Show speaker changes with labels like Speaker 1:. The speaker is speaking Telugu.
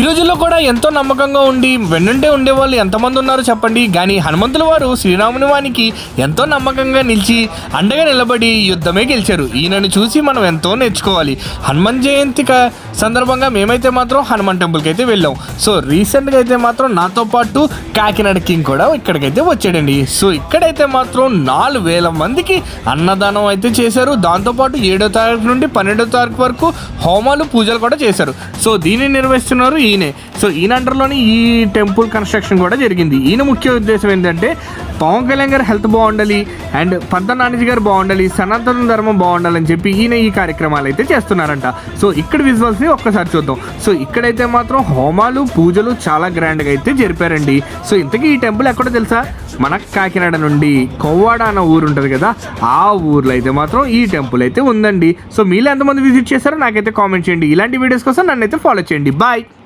Speaker 1: ఈ రోజుల్లో కూడా ఎంతో నమ్మకంగా ఉండి వెన్నుంటే ఉండేవాళ్ళు ఎంతమంది ఉన్నారో చెప్పండి. కానీ హనుమంతుల వారు శ్రీరాముని వానికి ఎంతో నమ్మకంగా నిలిచి అండగా నిలబడి యుద్ధమే గెలిచారు. ఈయనను చూసి మనం ఎంతో నేర్చుకోవాలి. హనుమాన్ జయంతి సందర్భంగా మేమైతే మాత్రం హనుమాన్ టెంపుల్కి అయితే వెళ్ళాం. సో రీసెంట్గా అయితే మాత్రం నాతో పాటు కాకినాడ కింగ్ కూడా ఇక్కడికైతే వచ్చాడండి. సో ఇక్కడైతే మాత్రం 4,000 మందికి అన్నదానం అయితే చేశారు. దాంతోపాటు 7వ తారీఖు నుండి 12వ తారీఖు వరకు హోమాలు పూజలు కూడా చేశారు. సో దీన్ని నిర్వహిస్తున్నారు ఈయనే. సో ఈయన అండర్లోని ఈ టెంపుల్ కన్స్ట్రక్షన్ కూడా జరిగింది. ఈయన ముఖ్య ఉద్దేశం ఏంటంటే పవన్ కళ్యాణ్ గారి హెల్త్ బాగుండాలి అండ్ పంత నానిజీ గారు బాగుండాలి, సనాతన ధర్మం బాగుండాలని చెప్పి ఈయన ఈ కార్యక్రమాలు అయితే చేస్తున్నారంట. సో ఇక్కడ విజువల్స్ని ఒక్కసారి చూద్దాం. సో ఇక్కడైతే మాత్రం హోమాలు పూజలు చాలా గ్రాండ్గా అయితే జరిపారండి. సో ఇంతకీ ఈ టెంపుల్ ఎక్కడో తెలుసా? మన కాకినాడ నుండి కొవ్వాడ అన్న ఊరు ఉంటుంది కదా, ఆ ఊర్లో అయితే మాత్రం ఈ టెంపుల్ అయితే ఉందండి. సో మీలో ఎంతమంది విజిట్ చేశారో నాకైతే కామెంట్ చేయండి. ఇలాంటి వీడియోస్ కోసం నన్ను అయితే ఫాలో చేయండి. బాయ్.